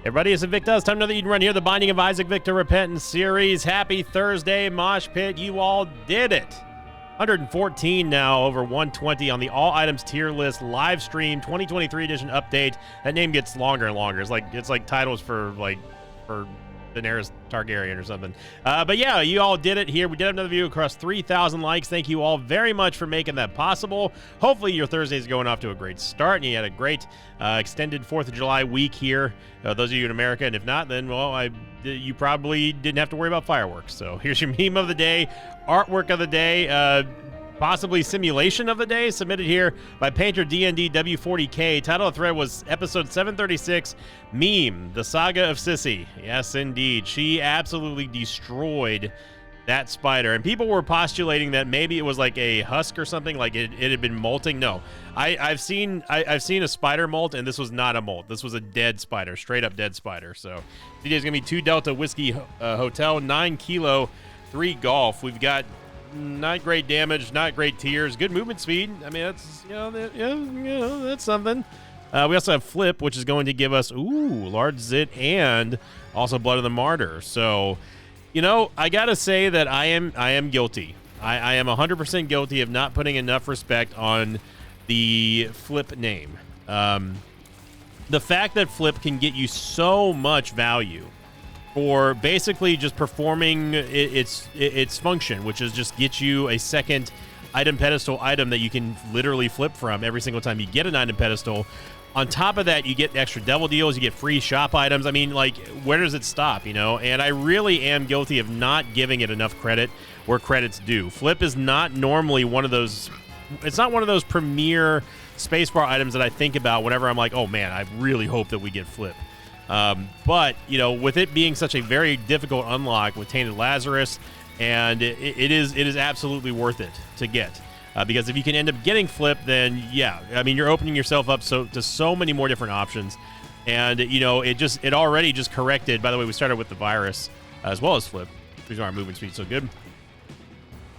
Everybody, it's Invicta. It's time to know that you can run here. The Binding of Isaac Victor Repentance series. Happy Thursday, Mosh Pit. You all did it. 114 now, over 120 on the all items tier list live stream 2023 edition update. That name gets longer and longer. It's like titles for Daenerys Targaryen or something. But yeah, you all did it here. We did have another video across 3,000 likes. Thank you all very much for making that possible. Hopefully your Thursday is going off to a great start and you had a great extended 4th of July week here. Those of you in America, and if not, then, well, you probably didn't have to worry about fireworks. So here's your meme of the day, artwork of the day, possibly simulation of the day, submitted here by Painter DND W40K. Title of the thread was episode 736, Meme, the Saga of Sissy. Yes, indeed. She absolutely destroyed that spider. And people were postulating that maybe it was like a husk or something, like it had been molting. No, I've seen a spider molt, and this was not a molt. This was a dead spider, straight up dead spider. So today's gonna be 2 Delta Whiskey Hotel, 9 Kilo, 3 Golf. We've got not great damage, not great tiers, good movement speed. I mean, that's that's something. We also have Flip, which is going to give us large zit and also Blood of the Martyr. So, I gotta say that I am guilty. I am 100% guilty of not putting enough respect on the Flip name. The fact that Flip can get you so much value for basically just performing its function, which is just get you a second item pedestal item that you can literally flip from every single time you get an item pedestal. On top of that, you get extra devil deals, you get free shop items. I mean, like, where does it stop, And I really am guilty of not giving it enough credit where credit's due. Flip is not normally one of those, it's not one of those premier spacebar items that I think about whenever I'm like, oh man, I really hope that we get Flip. But with it being such a very difficult unlock with Tainted Lazarus, and it is absolutely worth it to get, because if you can end up getting Flip, then yeah, I mean, you're opening yourself up to so many more different options, and it already just corrected. By the way, we started with the virus as well as Flip. Reason our movement speed so good,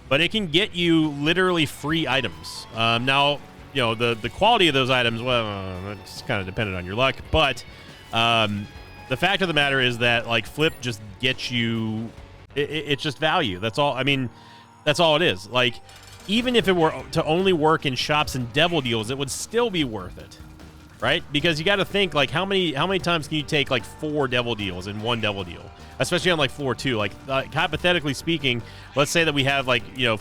but it can get you literally free items. Now the quality of those items, well, it's kind of dependent on your luck, but the fact of the matter is that, like, Flip just gets you, it's just value. That's all. I mean, that's all it is. Like, even if it were to only work in shops and devil deals, it would still be worth it, right? Because you got to think, like, how many times can you take like 4 devil deals in one devil deal, especially on like floor 2? Like, hypothetically speaking, let's say that we have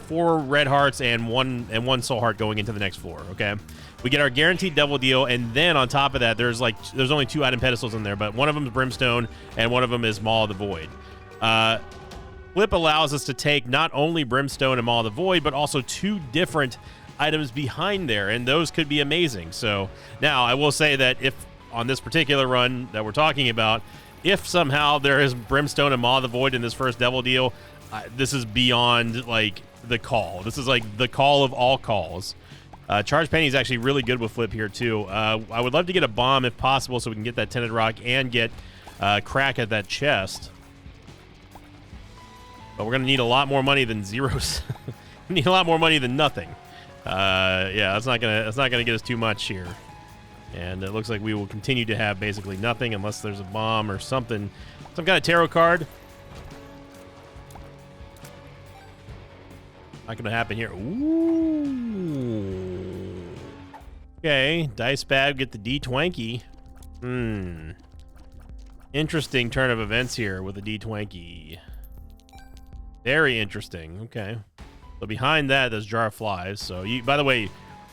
4 red hearts and one soul heart going into the next floor. Okay. We get our guaranteed devil deal, and then on top of that, there's only 2 item pedestals in there, but one of them is Brimstone, and one of them is Maw of the Void. Flip allows us to take not only Brimstone and Maw of the Void, but also 2 different items behind there, and those could be amazing. So now I will say that if on this particular run that we're talking about, if somehow there is Brimstone and Maw of the Void in this first devil deal, this is beyond like the call. This is like the call of all calls. Charge Penny is actually really good with Flip here too. I would love to get a bomb if possible so we can get that Tinted Rock and get crack at that chest. But we're going to need a lot more money than zeros. We need a lot more money than nothing. Yeah, that's not gonna get us too much here. And it looks like we will continue to have basically nothing unless there's a bomb or something, some kind of tarot card. Not gonna happen here. Ooh. Okay, dice bag, get the D-Twanky. Interesting turn of events here with the D-Twanky. Very interesting. Okay. So behind that, there's Jar of Flies. So by the way,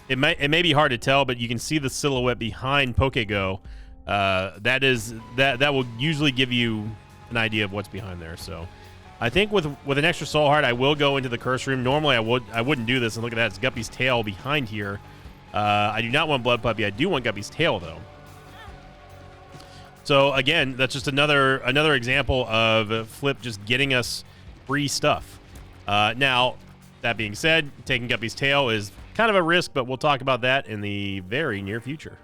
it may be hard to tell, but you can see the silhouette behind Pokego. That will usually give you an idea of what's behind there. So I think with an extra soul heart, I will go into the curse room. Normally I wouldn't do this, and look at that, it's Guppy's tail behind here. I do not want Blood Puppy. I do want Guppy's tail though. So again, that's just another example of Flip just getting us free stuff. Now, that being said, taking Guppy's tail is kind of a risk, but we'll talk about that in the very near future.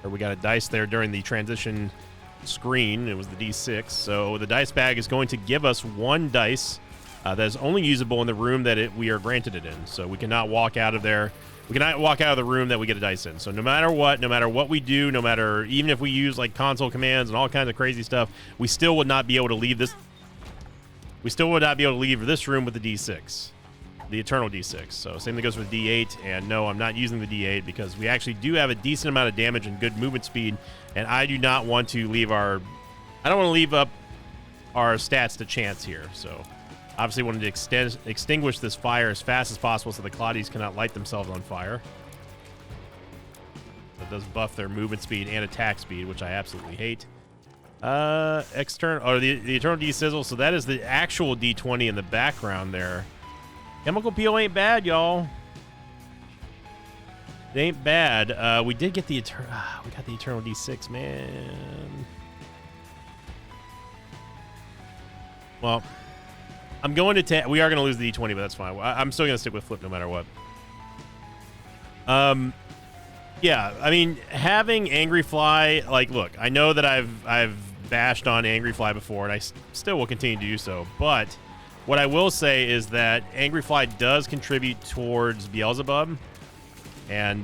Or we got a dice there during the transition screen. It was the D6. So the dice bag is going to give us 1 dice that is only usable in the room that we are granted it in. So we cannot walk out of there. We cannot walk out of the room that we get a dice in. So no matter what we do, no matter, even if we use like console commands and all kinds of crazy stuff, we still would not be able to leave this. We still would not be able to leave this room with the D6, the Eternal D6. So same thing goes with D8. And no, I'm not using the D8 because we actually do have a decent amount of damage and good movement speed. And I do not want to leave I don't want to leave up our stats to chance here. So obviously wanted to extinguish this fire as fast as possible so the Claudies cannot light themselves on fire. That does buff their movement speed and attack speed, which I absolutely hate. External, or the Eternal D-Sizzle, so that is the actual D20 in the background there. Chemical Peel ain't bad, y'all. It ain't bad. We did get the we got the Eternal D6, man. Well, I'm going to we are going to lose the D20, but that's fine. I'm still going to stick with Flip no matter what. Yeah, I mean, having Angry Fly, like, look, I know that I've bashed on Angry Fly before, and I still will continue to do so, but what I will say is that Angry Fly does contribute towards Beelzebub, and,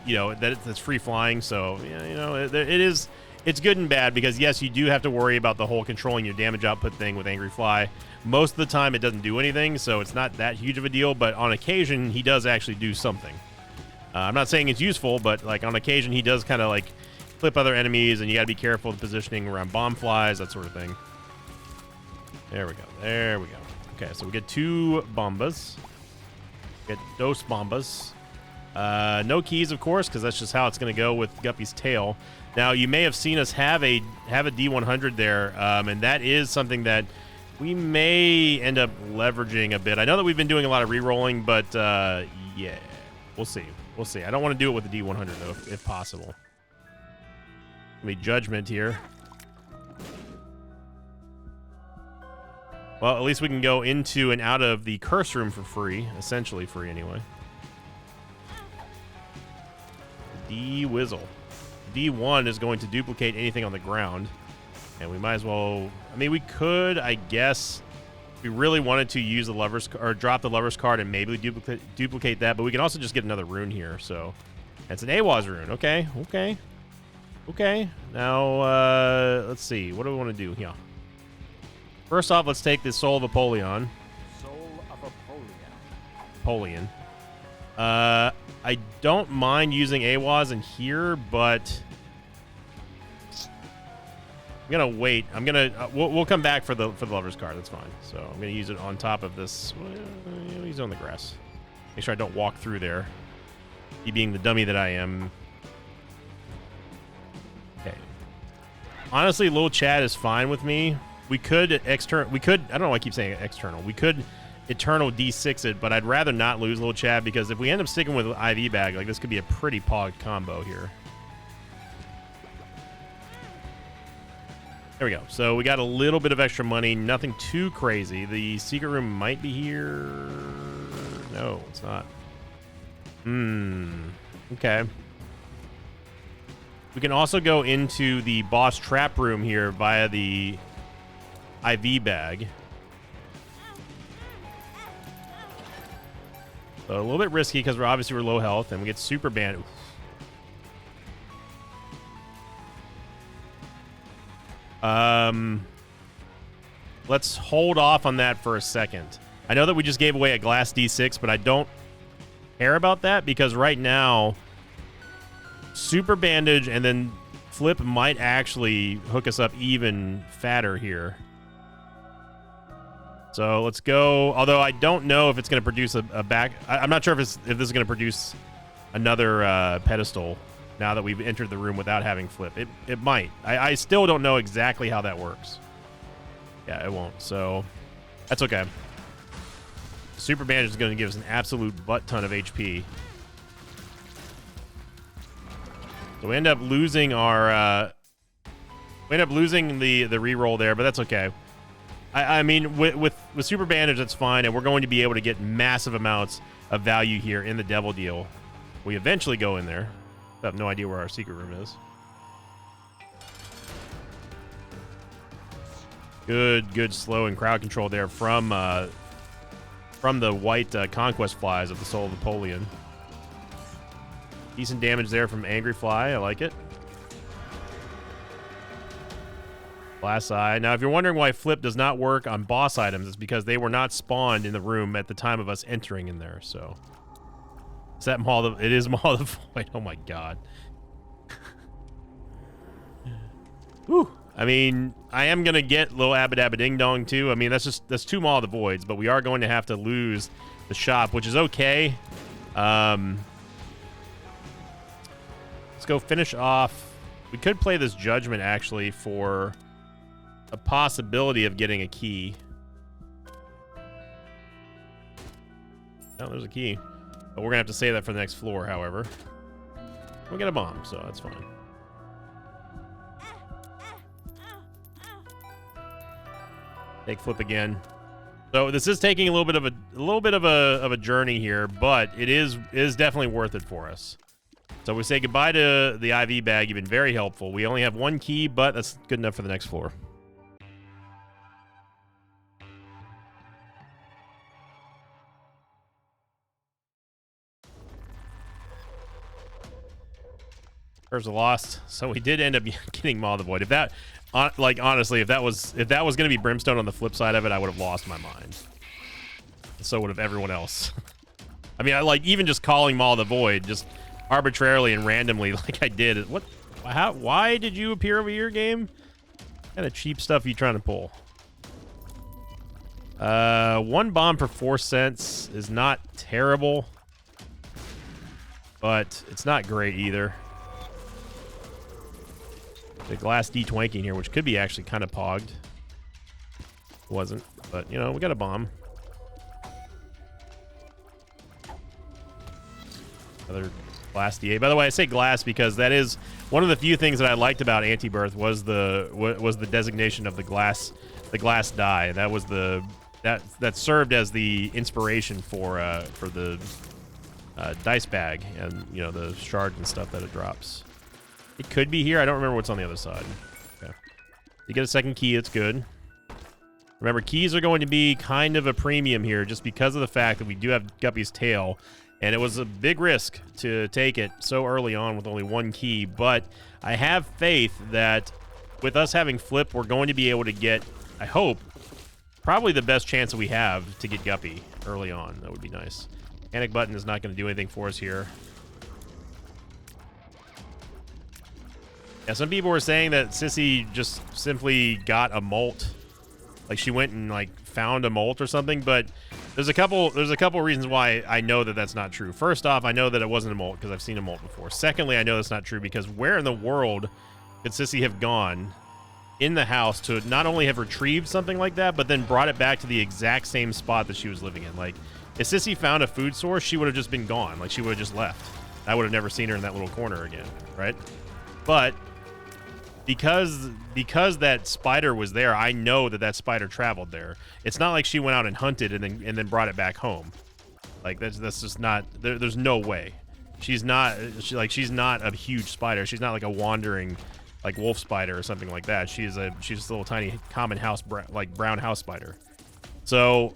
you know, that's free flying, so, you know, it's good and bad, because, yes, you do have to worry about the whole controlling your damage output thing with Angry Fly. Most of the time, it doesn't do anything, so it's not that huge of a deal, but on occasion, he does actually do something. I'm not saying it's useful, but like on occasion he does kind of like flip other enemies, and you got to be careful with positioning around bomb flies, that sort of thing. There we go. There we go. Okay, so we get 2 bombas. Get dos bombas. No keys, of course, because that's just how it's going to go with Guppy's tail. Now, you may have seen us have a D100 there, and that is something that we may end up leveraging a bit. I know that we've been doing a lot of re-rolling, but yeah, we'll see. We'll see. I don't want to do it with the D100, though, if possible. Let me Judgment here. Well, at least we can go into and out of the curse room for free. Essentially free, anyway. D-Wizzle. D1 is going to duplicate anything on the ground. And we might as well... I mean, we could, I guess... If we really wanted to use the Lover's... Or drop the Lover's card and maybe duplicate that. But we can also just get another rune here, so... It's an Awaz rune. Okay, okay. Okay. Now, let's see. What do we want to do here? First off, let's take the Soul of Apollyon. Soul of Apollyon. I don't mind using Awaz in here, but... I'm gonna wait. I'm gonna we'll come back for the Lover's card. That's fine. So I'm gonna use it on top of this. Well, use it on the grass. Make sure I don't walk through there. Me being the dummy that I am. Okay. Honestly, little Chad is fine with me. We could external. We could. I don't know why I keep saying external. We could Eternal D6 it, but I'd rather not lose little Chad because if we end up sticking with IV bag, like this could be a pretty pog combo here. There we go. So we got a little bit of extra money. Nothing too crazy. The secret room might be here. No, it's not. Okay. We can also go into the boss trap room here via the IV bag. So a little bit risky because we're low health, and we get super banned. Let's hold off on that for a second. I know that we just gave away a glass D6, but I don't care about that because right now, super bandage and then flip might actually hook us up even fatter here. So let's go. Although I don't know if it's going to produce a back. I'm not sure if this is going to produce another pedestal now that we've entered the room without having flip. It might. I still don't know exactly how that works. Yeah, it won't. So that's okay. Super bandage is going to give us an absolute butt ton of HP. So we end up losing our we end up losing the reroll there, but that's okay. I mean, with super bandage, that's fine, and we're going to be able to get massive amounts of value here in the Devil Deal. We eventually go in there. I have no idea where our secret room is. Good slow and crowd control there from the white conquest flies of the Soul of Apollyon. Decent damage there from Angry Fly. I like it. Glass Eye. Now, if you're wondering why Flip does not work on boss items, it's because they were not spawned in the room at the time of us entering in there. So, is that Maw the? It is Maw the Void. Oh my god. Whew. I mean, I am gonna get Lil Abba Dabba Ding Dong too. I mean, that's 2 Maw the Voids, but we are going to have to lose the shop, which is okay. Let's go finish off. We could play this Judgment actually for a possibility of getting a key. Oh, there's a key. But we're gonna have to save that for the next floor, however. We'll get a bomb, so that's fine. Take Flip again. So this is taking a little bit of a journey here, but it is definitely worth it for us. So we say goodbye to the IV bag. You've been very helpful. We only have 1 key, but that's good enough for the next floor. Curves are lost. So we did end up getting Maw the Void. If that, like, honestly, if that was going to be Brimstone on the flip side of it, I would have lost my mind. So would have everyone else. I mean, I like even just calling Maw the Void just arbitrarily and randomly like I did. What? How? Why did you appear over here, game? What kind of cheap stuff are you trying to pull? 1 bomb for 4 cents is not terrible, but it's not great either. The glass D-twanking here, which could be actually kind of pogged. Wasn't, but you know, we got a bomb. Another glass DA. By the way, I say glass because that is one of the few things that I liked about Anti-Birth was the designation of the glass die. That was that served as the inspiration for the dice bag and, you know, the shards and stuff that it drops. It could be here. I don't remember what's on the other side. Okay. You get a second key. It's good. Remember, keys are going to be kind of a premium here just because of the fact that we do have Guppy's tail. And it was a big risk to take it so early on with only 1 key. But I have faith that with us having Flip, we're going to be able to get, I hope, probably the best chance that we have to get Guppy early on. That would be nice. Panic button is not going to do anything for us here. Yeah, some people were saying that Sissy just simply got a molt. Like she went and like found a molt or something, but there's a couple reasons why I know that that's not true. First off, I know that it wasn't a molt because I've seen a molt before. Secondly, I know that's not true because where in the world could Sissy have gone in the house to not only have retrieved something like that, but then brought it back to the exact same spot that she was living in? Like, if Sissy found a food source, she would have just been gone. Like, she would have just left. I would have never seen her in that little corner again, right? But because that spider was there, I know that spider traveled there. It's not like she went out and hunted and then brought it back home. Like that's just not there's no way. She's not a huge spider. She's not like a wandering like wolf spider or something like that. She's just a little tiny common house brown house spider. So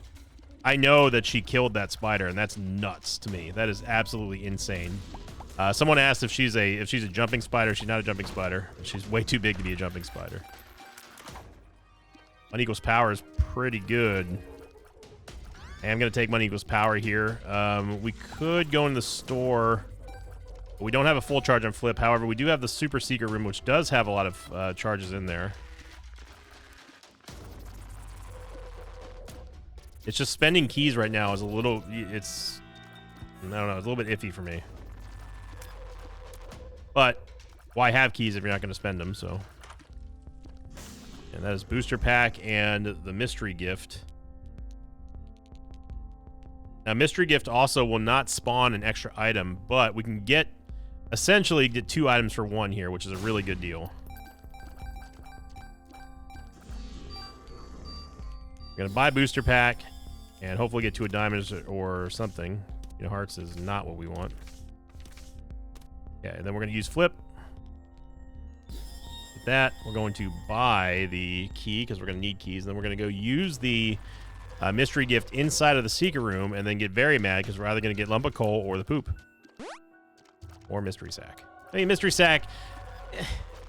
I know that she killed that spider, and that's nuts to me. That is absolutely insane. Someone asked if she's a jumping spider. She's not a jumping spider. She's way too big to be a jumping spider. Money equals power is pretty good. And I'm going to take money equals power here. We could go in the store. But we don't have a full charge on Flip. However, we do have the super secret room, which does have a lot of charges in there. It's just spending keys right now is a little... I don't know. It's a little bit iffy for me. But why have keys if you're not going to spend them? So, and that is booster pack and the mystery gift. Now, mystery gift also will not spawn an extra item, but we can essentially get 2 items for 1 here, which is a really good deal. We're gonna buy booster pack and hopefully get 2 diamonds or something. You know, hearts is not what we want. Yeah, and then we're going to use Flip. With that, we're going to buy the key because we're going to need keys. And then we're going to go use the mystery gift inside of the secret room and then get very mad because we're either going to get lump of coal or the poop. Or mystery sack. I mean, mystery sack,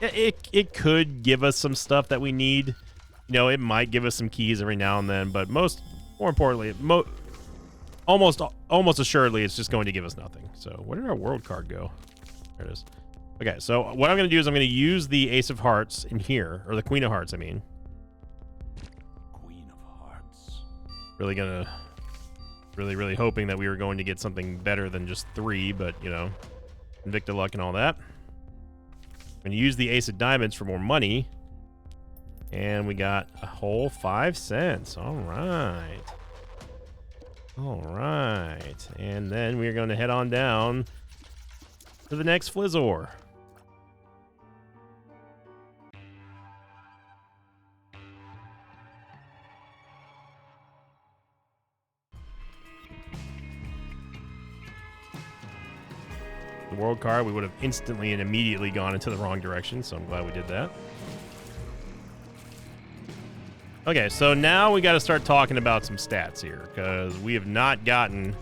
it could give us some stuff that we need. You know, it might give us some keys every now and then, but more importantly, almost assuredly, it's just going to give us nothing. So where did our world card go? There it is. Okay, so what I'm going to do is I'm going to use the Ace of Hearts in here, or the Queen of Hearts, I mean. Queen of Hearts. Really hoping that we were going to get something better than just 3, but, you know, Invicta luck and all that. I'm going to use the Ace of Diamonds for more money. And we got a whole 5 cents. All right. All right. And then we're going to head on down to the next Flizzor. The world card, we would have instantly and immediately gone into the wrong direction, so I'm glad we did that. Okay, so now we got to start talking about some stats here, because we have not gotten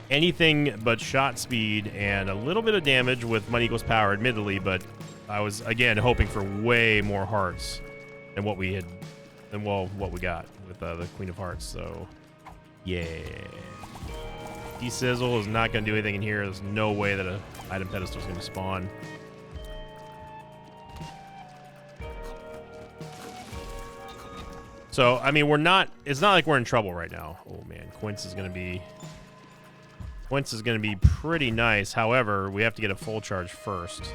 anything but shot speed and a little bit of damage with money equals power, admittedly, but I was, again, hoping for way more hearts than what we got with the Queen of Hearts, so yeah. Sizzle is not going to do anything in here. There's no way that an item pedestal is going to spawn. So, I mean, it's not like we're in trouble right now. Oh, man. Quince is going to be pretty nice. However, we have to get a full charge first.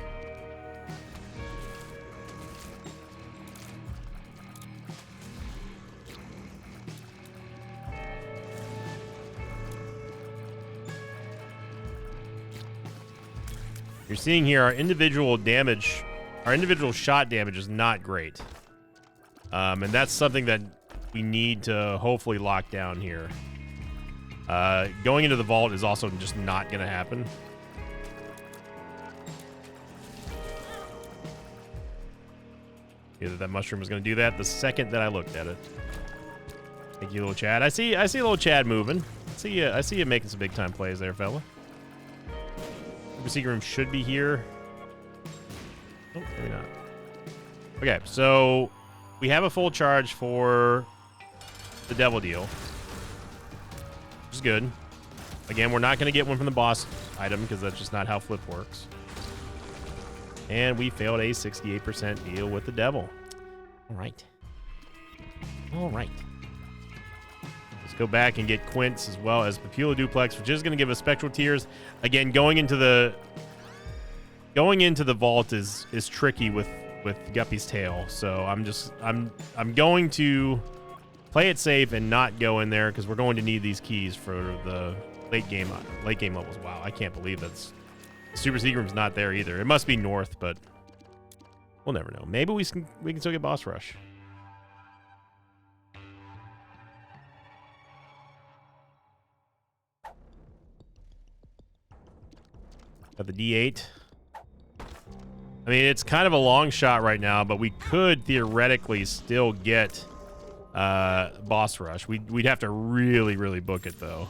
You're seeing here our individual shot damage is not great. And that's something that we need to hopefully lock down here. Going into the vault is also just not going to happen. Either that mushroom was going to do that the second that I looked at it. Thank you, little Chad. I see little Chad moving. I see you making some big time plays there, fella. The secret room should be here. Oh, maybe not. Okay, so we have a full charge for the Devil Deal, which is good. Again, we're not going to get one from the boss item because that's just not how flip works. And we failed a 68% deal with the Devil. All right. All right. Let's go back and get Quince as well as Papula Duplex, which is going to give us Spectral Tears. Again, going into the vault is tricky with Guppy's tail. So I'm going to play it safe and not go in there because we're going to need these keys for the late game levels. Wow, I can't believe that's Super Secret Room's not there either. It must be north, but we'll never know. Maybe we can still get Boss Rush. Got the D8. I mean, it's kind of a long shot right now, but we could theoretically still get Boss Rush. We'd have to really, really book it, though.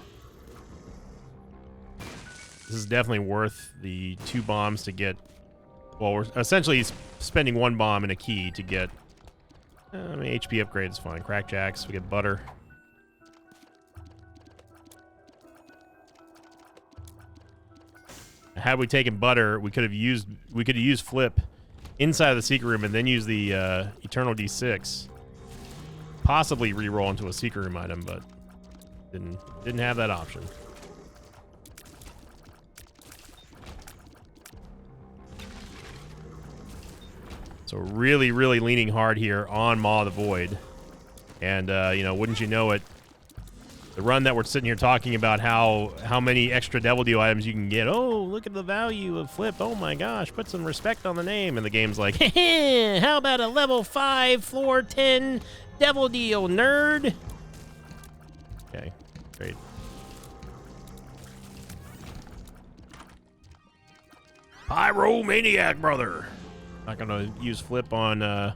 This is definitely worth the 2 bombs to get... Well, we're essentially spending 1 bomb and a key to get... I mean, HP upgrade is fine. Crackjacks, we get butter. Had we taken butter, we could have used flip inside of the secret room and then use the Eternal D6. Possibly re-roll into a secret room item, but didn't have that option. So really, really leaning hard here on Maw of the Void. And, you know, wouldn't you know it, the run that we're sitting here talking about how many extra Devil Deal items you can get. Oh, look at the value of Flip. Oh, my gosh, put some respect on the name. And the game's like, how about a level 5, floor 10 Devil Deal, nerd? Okay, great. Pyromaniac, brother. Not gonna use flip on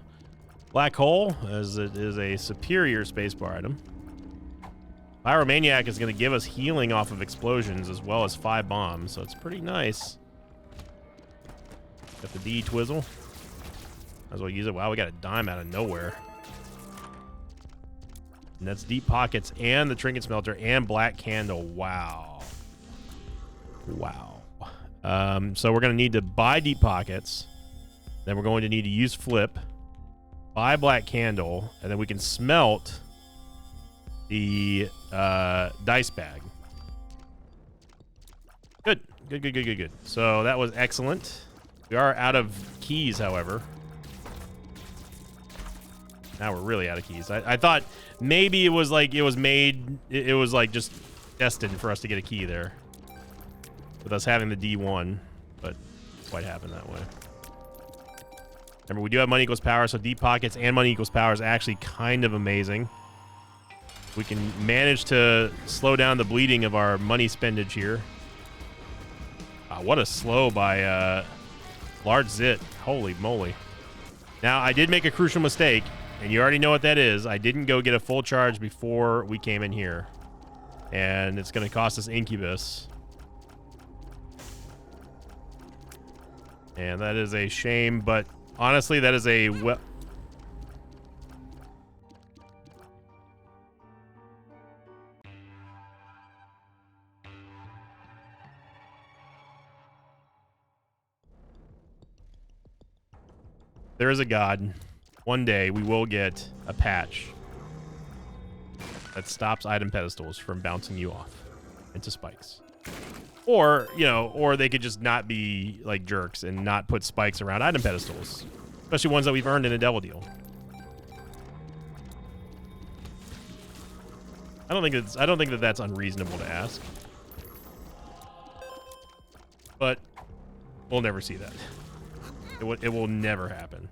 Black Hole, as it is a superior spacebar item. Pyromaniac is gonna give us healing off of explosions as well as 5 bombs, so it's pretty nice. Got the D Twizzle. Might as well use it. Wow, we got a dime out of nowhere. And that's Deep Pockets and the Trinket Smelter and Black Candle. Wow. Wow. So we're going to need to buy Deep Pockets. Then we're going to need to use Flip. Buy Black Candle. And then we can smelt the dice bag. Good. Good. So that was excellent. We are out of keys, however. Now we're really out of keys. I thought maybe it was like it was like just destined for us to get a key there. With us having the D1, but it quite happened that way. Remember, we do have money equals power, so Deep Pockets and money equals power is actually kind of amazing. We can manage to slow down the bleeding of our money spendage here. What a slow by Large Zit. Holy moly. Now, I did make a crucial mistake, and you already know what that is. I didn't go get a full charge before we came in here. And it's going to cost us Incubus. And that is a shame, but honestly, that is a there is a God. One day we will get a patch that stops item pedestals from bouncing you off into spikes. Or, you know, or they could just not be like jerks and not put spikes around item pedestals, especially ones that we've earned in a devil deal. I don't think that that's unreasonable to ask. But we'll never see that. It will never happen.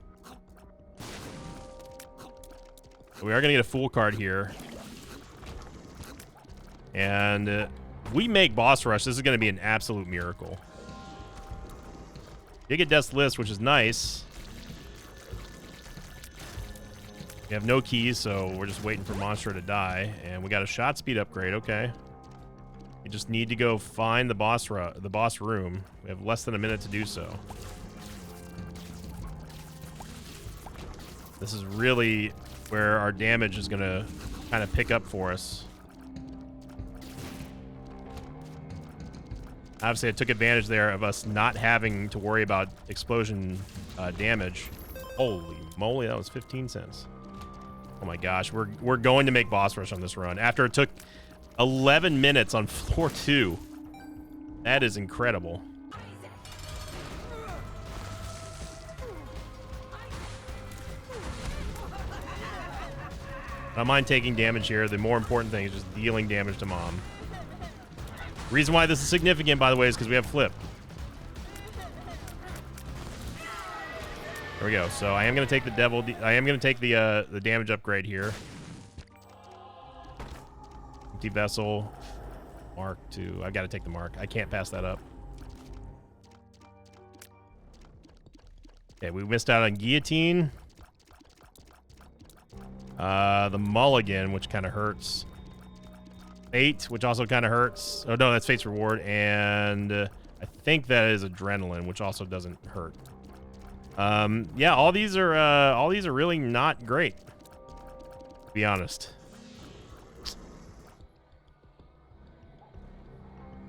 We are going to get a Fool card here. And we make boss rush. This is going to be an absolute miracle. You get Death's List, which is nice. We have no keys, so we're just waiting for Monstro to die. And we got a shot speed upgrade. Okay. We just need to go find the boss room. We have less than a minute to do so. This is really where our damage is going to kind of pick up for us. Obviously, I took advantage there of us not having to worry about explosion damage. Holy moly, that was 15 cents. Oh my gosh, we're going to make boss rush on this run after it took 11 minutes on floor 2. That is incredible. I don't mind taking damage here. The more important thing is just dealing damage to Mom. Reason why this is significant, by the way, is because we have Flip. There we go. So I am going to take the I am going to take the damage upgrade here. Empty Vessel. Mark 2. I've got to take the Mark. I can't pass that up. Okay, we missed out on Guillotine. The Mulligan, which kind of hurts. Fate, which also kind of hurts. Oh no, that's Fate's Reward, and I think that is Adrenaline, which also doesn't hurt. Yeah, all these are really not great, to be honest.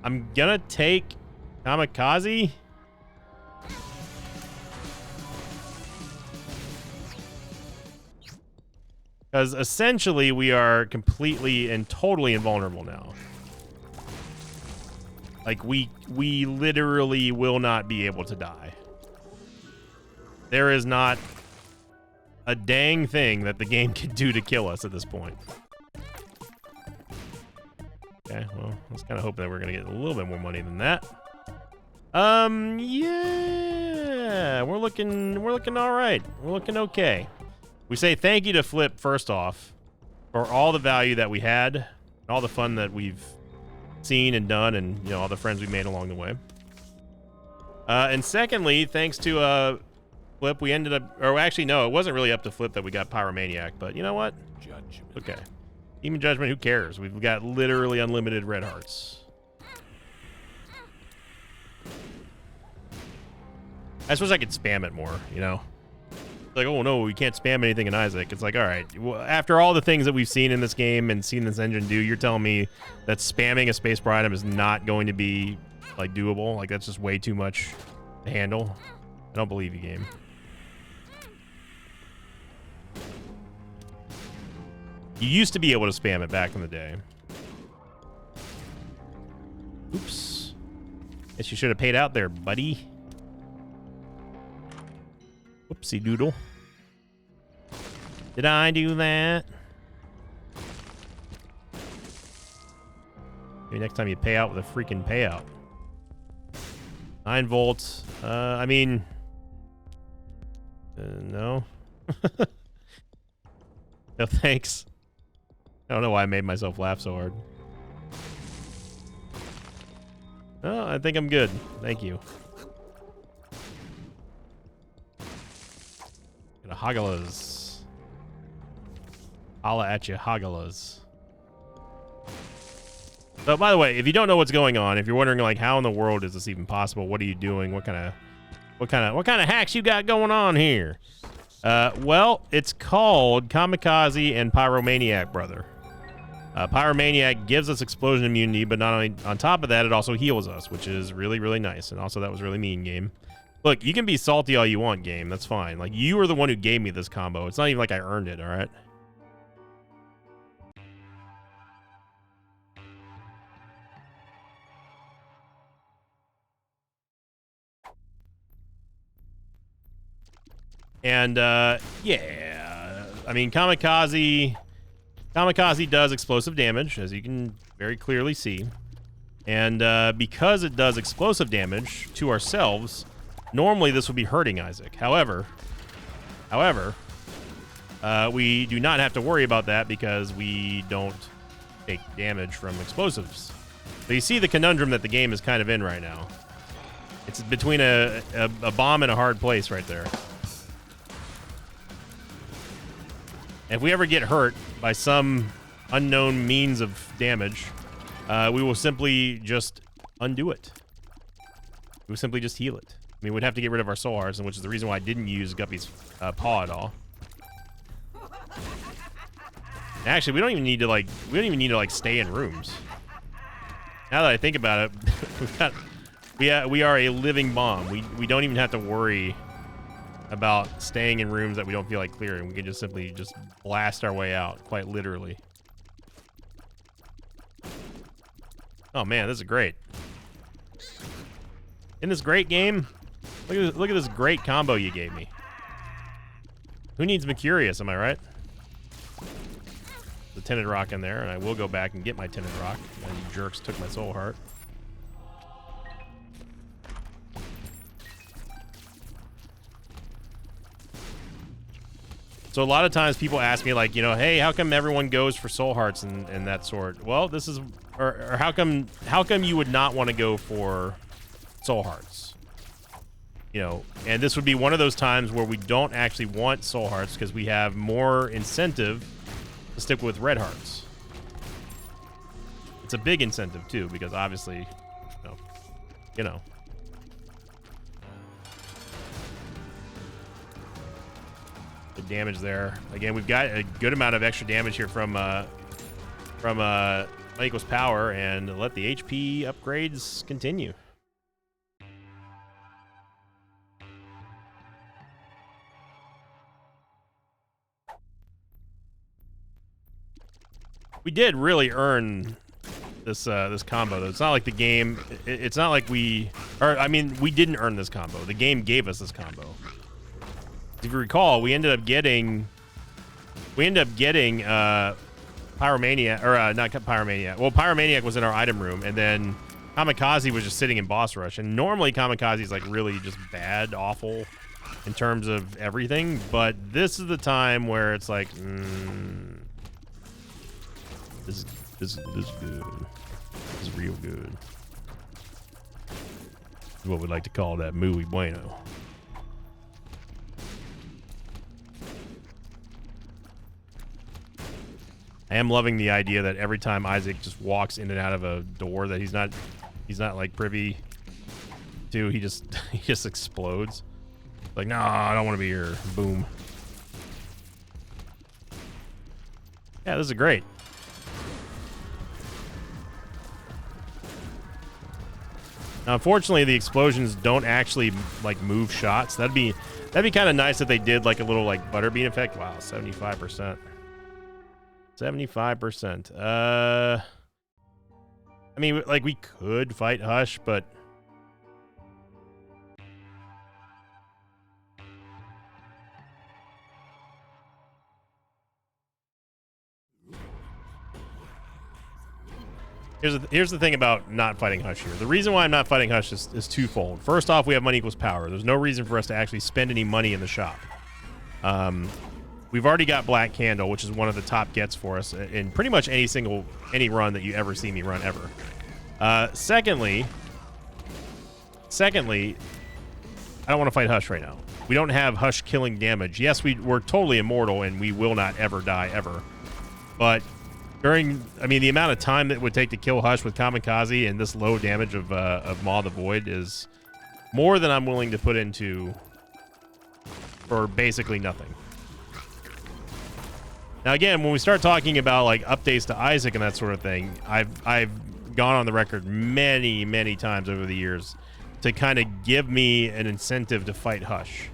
I'm gonna take Kamikaze. Because essentially we are completely and totally invulnerable now. Like we literally will not be able to die. There is not a dang thing that the game can do to kill us at this point. Okay, well, I was kind of hoping that we're gonna get a little bit more money than that. Yeah, we're looking all right. We're looking okay. We say thank you to Flip, first off, for all the value that we had, and all the fun that we've seen and done, and, you know, all the friends we made along the way. And secondly, thanks to flip. We ended up, or actually, no, it wasn't really up to flip that we got Pyromaniac, but you know what? Judgment. Okay. Demon Judgment, who cares? We've got literally unlimited red hearts. I suppose I could spam it more, you know? Like, oh no, we can't spam anything in Isaac. It's like, all right, well, after all the things that we've seen in this game and seen this engine do, you're telling me that spamming a space bar item is not going to be, like, doable? Like, that's just way too much to handle? I don't believe you, game. You used to be able to spam it back in the day. Oops. Guess you should have paid out there, buddy. Whoopsie doodle. Did I do that? Maybe next time you pay out with a freaking payout. 9 volts. I mean... no. No thanks. I don't know why I made myself laugh so hard. Oh, I think I'm good. Thank you. Gonna Hagalas. Holla at you, Hagalas. So, by the way, if you don't know what's going on, if you're wondering like how in the world is this even possible, what are you doing? What kind of hacks you got going on here? Well, it's called Kamikaze and Pyromaniac, brother. Pyromaniac gives us explosion immunity, but not only on top of that, it also heals us, which is really, really nice. And also, that was really mean, game. Look, you can be salty all you want, game. That's fine. Like, you were the one who gave me this combo. It's not even like I earned it, all right? And, yeah. I mean, Kamikaze does explosive damage, as you can very clearly see. And because it does explosive damage to ourselves, normally this would be hurting Isaac. However, we do not have to worry about that because we don't take damage from explosives. So you see the conundrum that the game is kind of in right now. It's between a bomb and a hard place right there. If we ever get hurt by some unknown means of damage, we will simply just undo it. We will simply just heal it. I mean, we'd have to get rid of our soul hearts, which is the reason why I didn't use Guppy's paw at all. Actually, we don't even need to stay in rooms. Now that I think about it, we are a living bomb. We don't even have to worry about staying in rooms that we don't feel like clearing. We can just simply just blast our way out, quite literally. Oh man, this is great. Isn't this great, game? Look at this great combo you gave me. Who needs Mercurius, am I right? The Tinted Rock in there, and I will go back and get my Tinted Rock. And you jerks took my soul heart. So a lot of times people ask me, like, you know, hey, how come everyone goes for soul hearts and that sort? Well, this is, or how come you would not want to go for soul hearts? You know, and this would be one of those times where we don't actually want soul hearts because we have more incentive to stick with red hearts. It's a big incentive too, because obviously, you know. The damage there. Again, we've got a good amount of extra damage here from Might equals power, and let the HP upgrades continue. We did really earn this this combo, though. It's not like the game. It's not like we didn't earn this combo. The game gave us this combo. If you recall, we ended up getting Pyromaniac, or not Pyromaniac. Well, Pyromaniac was in our item room, and then Kamikaze was just sitting in boss rush. And normally Kamikaze is like really just bad, awful in terms of everything. But this is the time where it's like, this is good. This is real good. This is what we like to call that muy bueno. I am loving the idea that every time Isaac just walks in and out of a door that he's not like privy to, he just explodes. Like, no, I don't want to be here. Boom. Yeah, this is great. Now, unfortunately, the explosions don't actually like move shots. That'd be kind of nice if they did like a little like butterbean effect. Wow, 75%. 75%. I mean, like we could fight Hush, but here's the thing about not fighting Hush here. The reason why I'm not fighting Hush is twofold. First off, we have money equals power. There's no reason for us to actually spend any money in the shop. We've already got Black Candle, which is one of the top gets for us in pretty much any run that you ever see me run ever. Secondly, I don't want to fight Hush right now. We don't have Hush killing damage. Yes, we're totally immortal and we will not ever die ever. But the amount of time that it would take to kill Hush with Kamikaze and this low damage of Maw the Void is more than I'm willing to put into for basically nothing. Now, again, when we start talking about like updates to Isaac and that sort of thing, I've gone on the record many, many times over the years to kind of give me an incentive to fight Hush.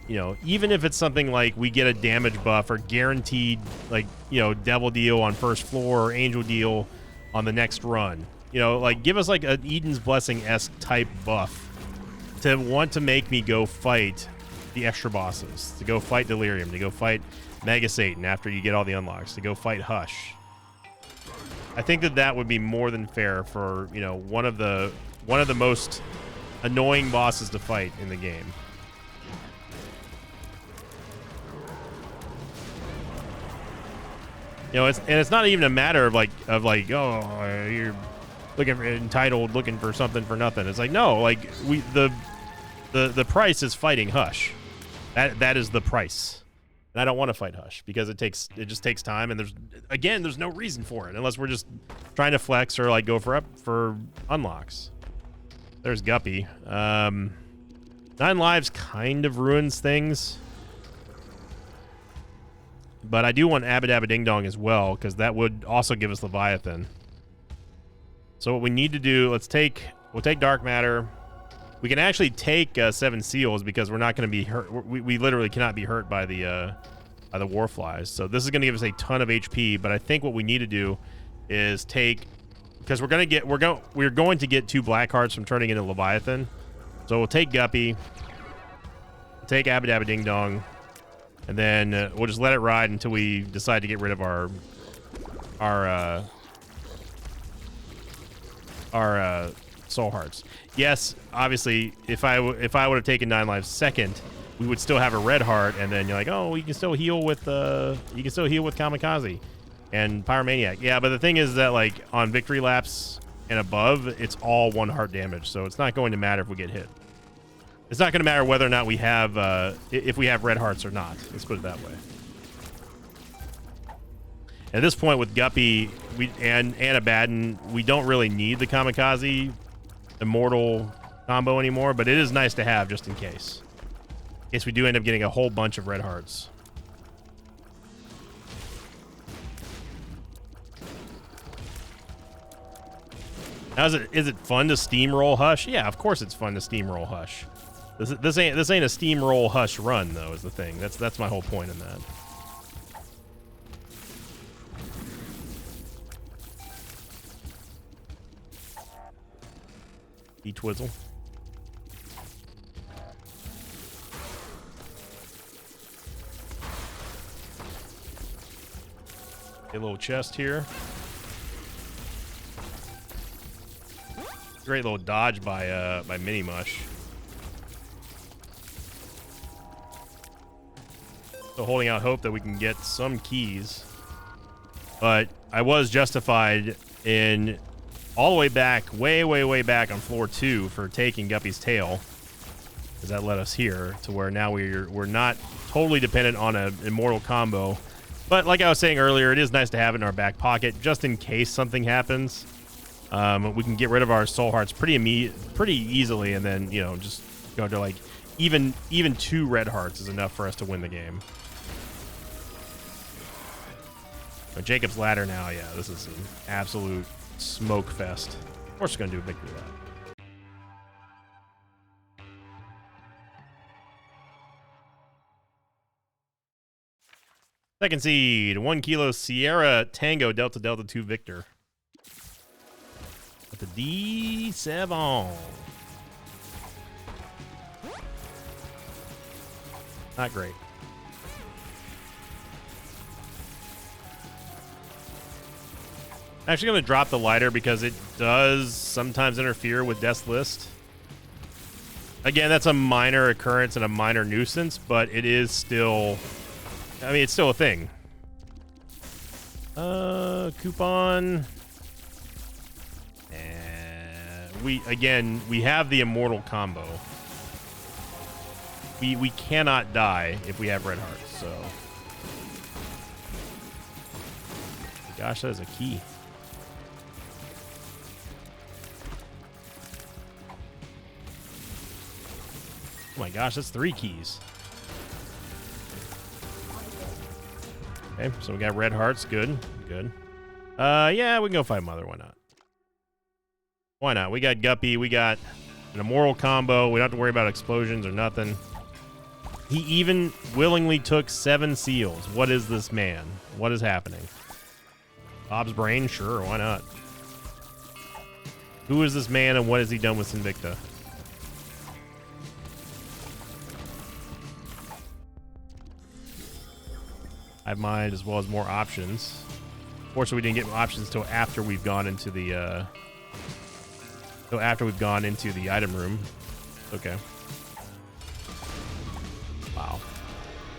You know, even if it's something like we get a damage buff or guaranteed, like, you know, Devil Deal on first floor or Angel Deal on the next run. You know, like give us like an Eden's Blessing-esque type buff to want to make me go fight the extra bosses, to go fight Delirium, to go fight Mega Satan after you get all the unlocks, to go fight Hush. I think that would be more than fair for, you know, one of the most annoying bosses to fight in the game. You know, it's not even a matter of like oh, you're looking for entitled, looking for something for nothing. It's like, no, like the price is fighting Hush. That is the price. And I don't want to fight Hush because it just takes time, and there's no reason for it unless we're just trying to flex or like go for unlocks. There's Guppy. 9 lives kind of ruins things, but I do want Abba Ding Dong as well because that would also give us Leviathan. So what we need to do, we'll take Dark Matter. We can actually take 7 seals because we're not going to be hurt. We literally cannot be hurt by the Warflies. So this is going to give us a ton of HP. But I think what we need to do is take, because we're going to get 2 black hearts from turning into Leviathan. So we'll take Guppy, take Abba Dabba Ding Dong, and then we'll just let it ride until we decide to get rid of our soul hearts. Yes, obviously, if I would have taken 9 lives second, we would still have a red heart, and then you're like, oh, you can still heal with Kamikaze and Pyromaniac. Yeah, but the thing is that like on victory laps and above, it's all 1 heart damage, so it's not going to matter if we get hit. It's not going to matter whether or not we have if we have red hearts or not. Let's put it that way. At this point with Guppy and Abaddon, we don't really need the Kamikaze Immortal combo anymore, but it is nice to have just in case. In case we do end up getting a whole bunch of red hearts. Now, is it fun to steamroll Hush? Yeah, of course it's fun to steamroll Hush. This ain't a steamroll Hush run though, is the thing. That's my whole point in that. Twizzle. A little chest here. Great little dodge by Mini Mush. So holding out hope that we can get some keys. But I was justified in all the way back, way back on floor 2 for taking Guppy's tail, because that led us here to where now we're not totally dependent on an immortal combo But like I was saying earlier, it is nice to have it in our back pocket just in case something happens. We can get rid of our soul hearts pretty easily, and then, you know, just go to like even 2 red hearts is enough for us to win the game. But Jacob's Ladder now, yeah, this is an absolute smoke fest. Of course, we're gonna do a victory lap. Second seed, 1 kilo Sierra Tango Delta Delta 2 Victor. With the D7. Not great. I'm actually going to drop the lighter because it does sometimes interfere with Death's List. Again, that's a minor occurrence and a minor nuisance, but it is still... I mean, it's still a thing. Coupon. And we have the immortal combo. We cannot die if we have red hearts, so. Gosh, that is a key. Oh my gosh, that's 3 keys. Okay, so we got red hearts. Good, good. Yeah, we can go fight Mother. Why not? Why not? We got Guppy. We got an immortal combo. We don't have to worry about explosions or nothing. He even willingly took 7 seals. What is this man? What is happening? Bob's brain? Sure, why not? Who is this man and what has he done with Sinvicta? I have mine as well as more options. Fortunately, we didn't get options till after we've gone into the item room. Okay. Wow.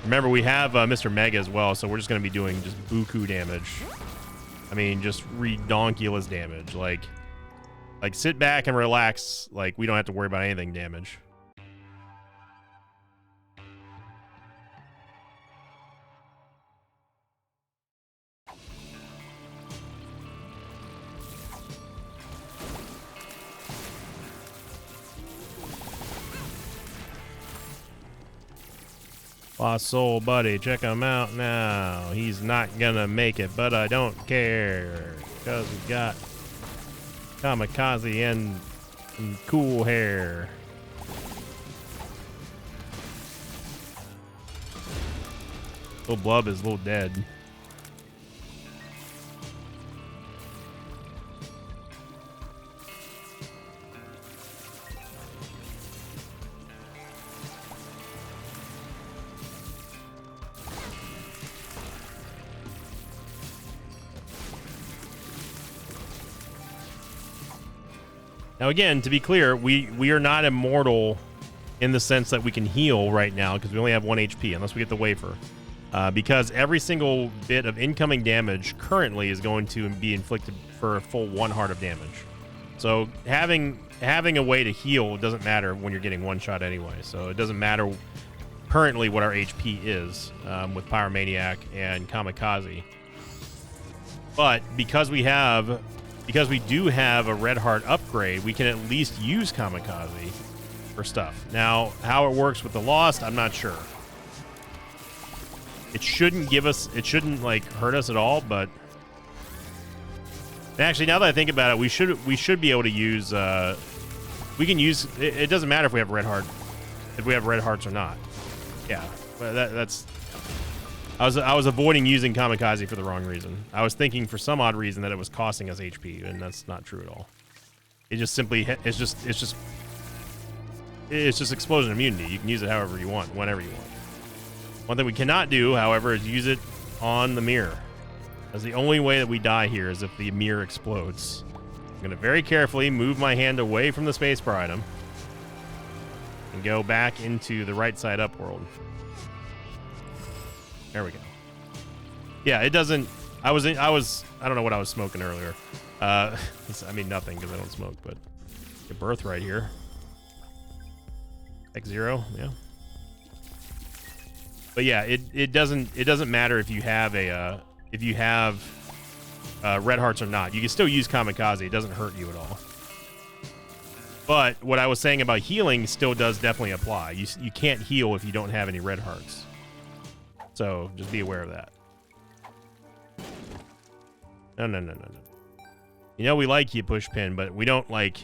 Remember, we have Mr. Mega as well, so we're just going to be doing just buku damage. I mean, just redonkulous damage. Like sit back and relax. Like, we don't have to worry about anything damage. Lost Soul Buddy, check him out now. He's not gonna make it, but I don't care. Because we got Kamikaze and some cool hair. Little Blub is a little dead. Now, again, to be clear, we are not immortal in the sense that we can heal right now because we only have 1 HP unless we get the wafer. Because every single bit of incoming damage currently is going to be inflicted for a full 1 heart of damage. So having a way to heal doesn't matter when you're getting 1 shot anyway. So it doesn't matter currently what our HP is with Pyromaniac and Kamikaze. But because we do have a red heart upgrade, we can at least use Kamikaze for stuff. Now, how it works with the Lost, I'm not sure. It shouldn't like hurt us at all, but actually, now that I think about it, we should be able to use we can use it doesn't matter if we have red hearts or not. Yeah, but that's I was avoiding using Kamikaze for the wrong reason. I was thinking for some odd reason that it was costing us HP, and that's not true at all. It just simply it's just explosion immunity. You can use it however you want, whenever you want. One thing we cannot do, however, is use it on the mirror. That's the only way that we die here is if the mirror explodes. I'm going to very carefully move my hand away from the spacebar item and go back into the right side up world. There we go. Yeah, it doesn't... I don't know what I was smoking earlier. I mean, nothing, because I don't smoke, but... Get Birthright here. X0, yeah. But yeah, it doesn't matter if you have red hearts or not. You can still use Kamikaze. It doesn't hurt you at all. But what I was saying about healing still does definitely apply. You can't heal if you don't have any red hearts. So just be aware of that. No. You know we like you, Pushpin, but we don't like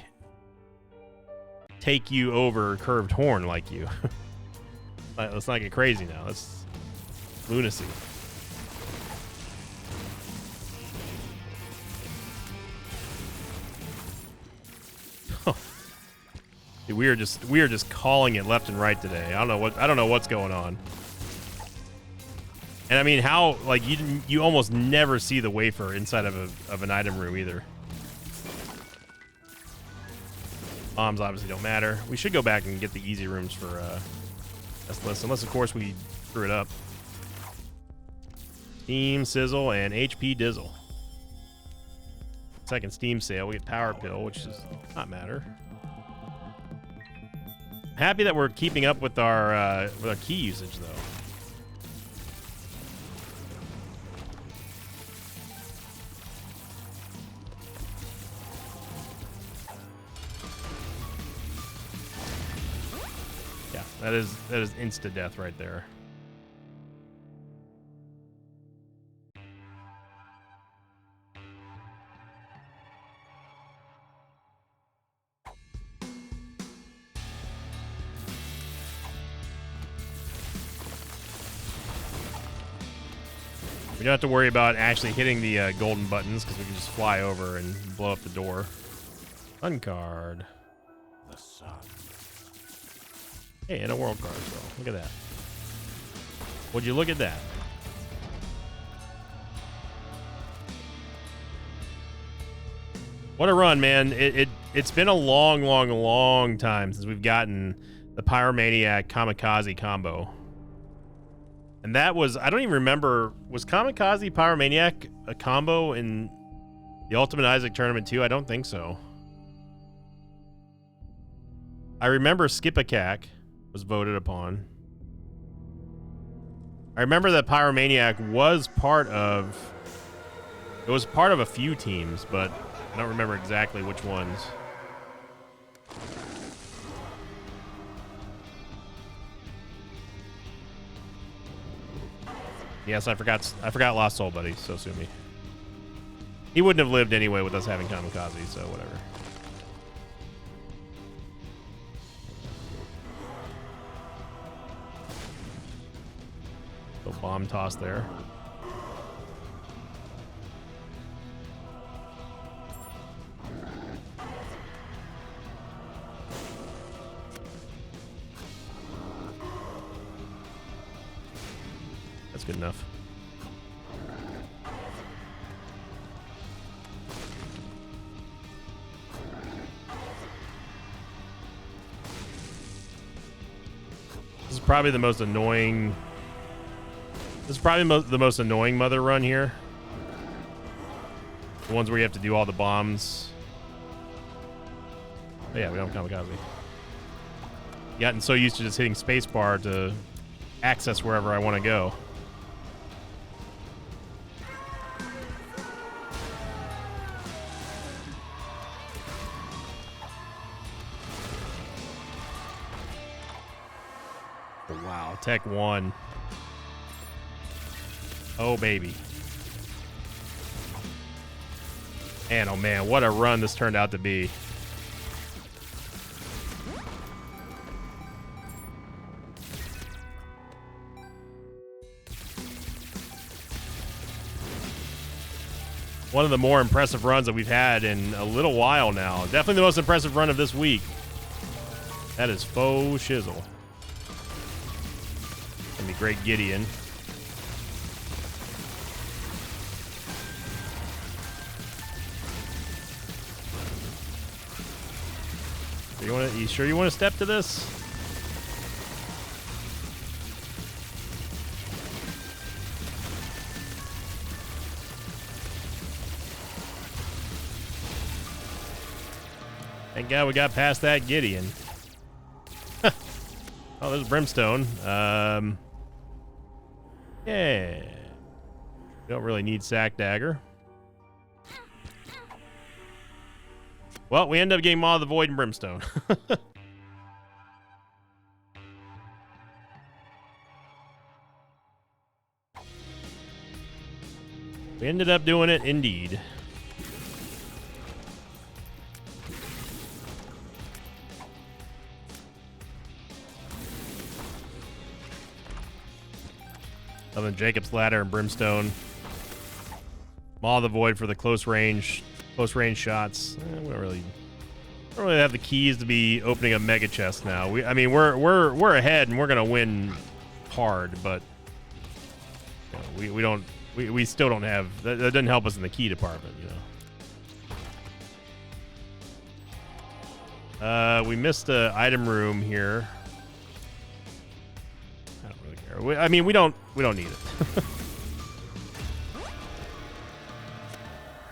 take you over curved horn like you. Let's not get crazy now. That's lunacy. Dude, we are just calling it left and right today. I don't know what's going on. And I mean, how like you almost never see the wafer inside of an item room either. Bombs obviously don't matter. We should go back and get the easy rooms for this list, unless of course we screw it up. Steam Sizzle and HP Dizzle. Second Steam sale, we get Power Pill, which does not matter. Happy that we're keeping up with our key usage though. Yeah, that is insta death right there. We don't have to worry about actually hitting the golden buttons because we can just fly over and blow up the door. Fun card. The sun. Hey, and a world card as well. Look at that. Would you look at that? What a run, man. It's been a long time since we've gotten the Pyromaniac Kamikaze combo. And that was, I don't even remember, was Kamikaze Pyromaniac a combo in the Ultimate Isaac Tournament 2? I don't think so. I remember Skip-a-Cack was voted upon. I remember that Pyromaniac was part of a few teams, but I don't remember exactly which ones. Yes, I forgot Lost Soul Buddy, so sue me. He wouldn't have lived anyway with us having Kamikaze, so whatever. Little bomb toss there. That's good enough. This is probably the most annoying. This is probably the most annoying Mother run here. The ones where you have to do all the bombs. Oh yeah, we don't have Kamikaze. Gotten so used to just hitting spacebar to access wherever I want to go. Wow, Tech 1. Oh, baby. And oh man, what a run this turned out to be. One of the more impressive runs that we've had in a little while now. Definitely the most impressive run of this week. That is faux shizzle. Gonna be great Gideon. You sure you want to step to this? Thank God we got past that Gideon. Oh, there's Brimstone. Yeah. Don't really need Sack Dagger. Well, we end up getting Maw of the Void and Brimstone. We ended up doing it indeed. Other than Jacob's Ladder and Brimstone. Maw of the Void for the close range shots. We don't really have the keys to be opening a mega chest now. I mean, we're ahead and we're gonna win hard, but you know, we still don't have that. That doesn't help us in the key department, you know. We missed a item room here. I don't really care. I mean, we don't need it.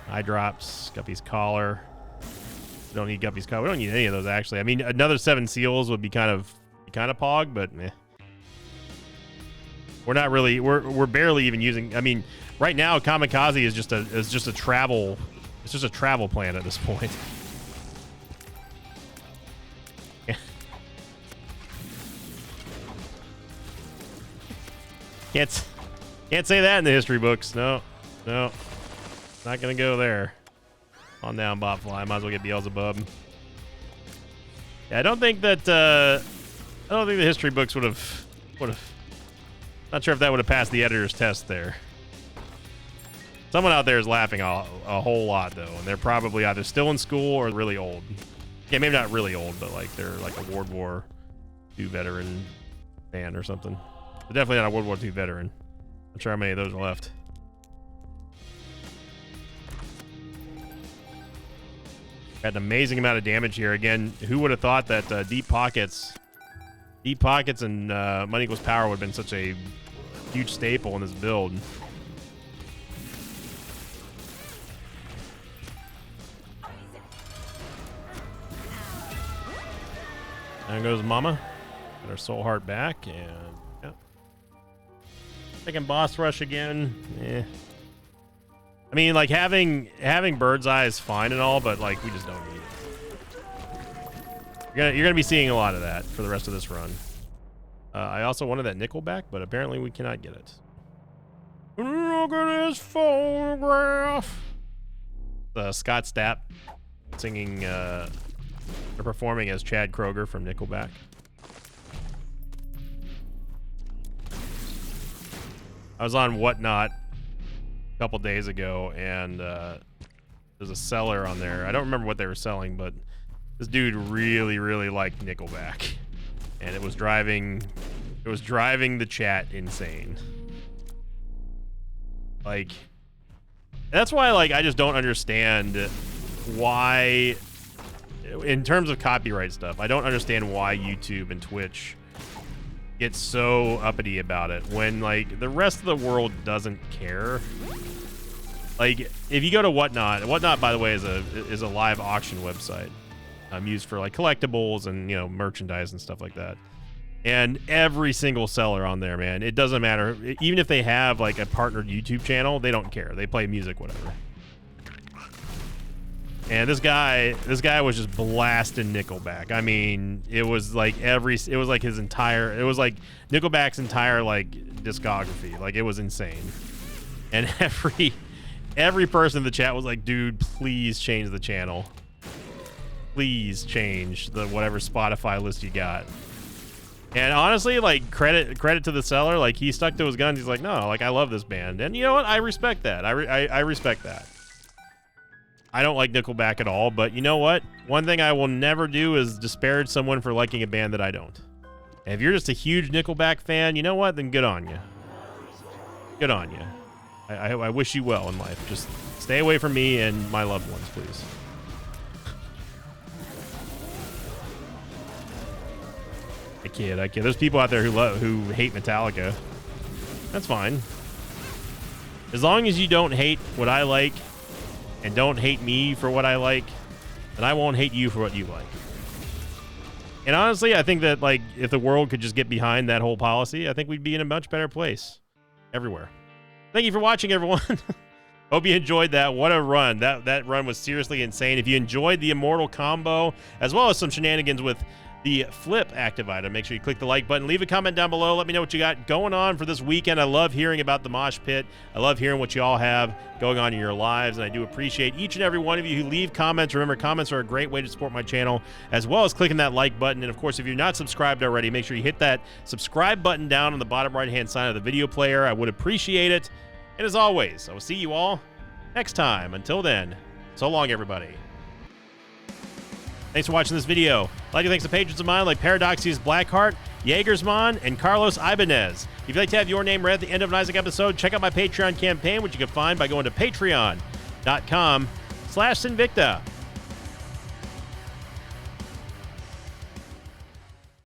Eye drops, Guppy's collar. We don't need Guppy's collar. We don't need any of those actually. I mean, another 7 seals would be kind of pog, but meh. We're not really. We're barely even using. I mean, right now Kamikaze is just a travel. It's just a travel plan at this point. Can't say that in the history books. No. Not gonna go there. On down, Botfly. Might as well get Beelzebub. Yeah, I don't think that. I don't think the history books would have. Not sure if that would have passed the editor's test there. Someone out there is laughing a whole lot though, and they're probably either still in school or really old. Yeah, maybe not really old, but like they're like a World War II veteran fan or something. But definitely not a World War II veteran. Not sure how many of those are left. Got an amazing amount of damage here. Again, who would have thought that Deep Pockets and Money Equals Power would have been such a huge staple in this build. There goes Mama. Got her Soul Heart back, and yeah. Second boss rush again. Yeah. I mean, like having Bird's Eye is fine and all, but like we just don't need it. You're gonna be seeing a lot of that for the rest of this run. I also wanted that nickel back, but apparently we cannot get it. Look at this photograph. Scott Stapp singing or performing as Chad Kroger from Nickelback. I was on Whatnot a couple days ago, and there's a seller on there. I don't remember what they were selling, but this dude really liked Nickelback, and it was driving the chat insane. Like, that's why, like, I just don't understand why, in terms of copyright stuff, I don't understand why YouTube and Twitch get so uppity about it when, like, the rest of the world doesn't care. Like, if you go to Whatnot, by the way, is a live auction website used for like collectibles and, you know, merchandise and stuff like that. And every single seller on there, man, it doesn't matter. Even if they have like a partnered YouTube channel, they don't care. They play music, whatever. And this guy was just blasting Nickelback. I mean, it was like Nickelback's entire like discography. Like, it was insane. And every person in the chat was like, dude, please change the channel. Please change the whatever Spotify list you got. And honestly, like, credit to the seller. Like, he stuck to his guns. He's like, no, like, I love this band. And you know what? I respect that. I respect that. I don't like Nickelback at all, but you know what? One thing I will never do is disparage someone for liking a band that I don't. And if you're just a huge Nickelback fan, you know what? Then good on you. Good on you. I wish you well in life. Just stay away from me and my loved ones, please. I kid. There's people out there who hate Metallica. That's fine. As long as you don't hate what I like and don't hate me for what I like, then I won't hate you for what you like. And honestly, I think that, like, if the world could just get behind that whole policy, I think we'd be in a much better place. everywhere. Thank you for watching, everyone. Hope you enjoyed that. What a run. That run was seriously insane. If you enjoyed the Immortal combo, as well as some shenanigans with the flip active item, make sure you click the like button. Leave a comment down below. Let me know what you got going on for this weekend. I love hearing about the Mosh Pit. I love hearing what you all have going on in your lives, and I do appreciate each and every one of you who leave comments. Remember, comments are a great way to support my channel, as well as clicking that like button. And, of course, if you're not subscribed already, make sure you hit that subscribe button down on the bottom right-hand side of the video player. I would appreciate it. And, as always, I will see you all next time. Until then, so long, everybody. Thanks for watching this video. I'd like to thank some patrons of mine like Paradoxius Blackheart, Jaegersmon, and Carlos Ibanez. If you'd like to have your name read at the end of an Isaac episode, check out my Patreon campaign, which you can find by going to patreon.com/Sinvicta.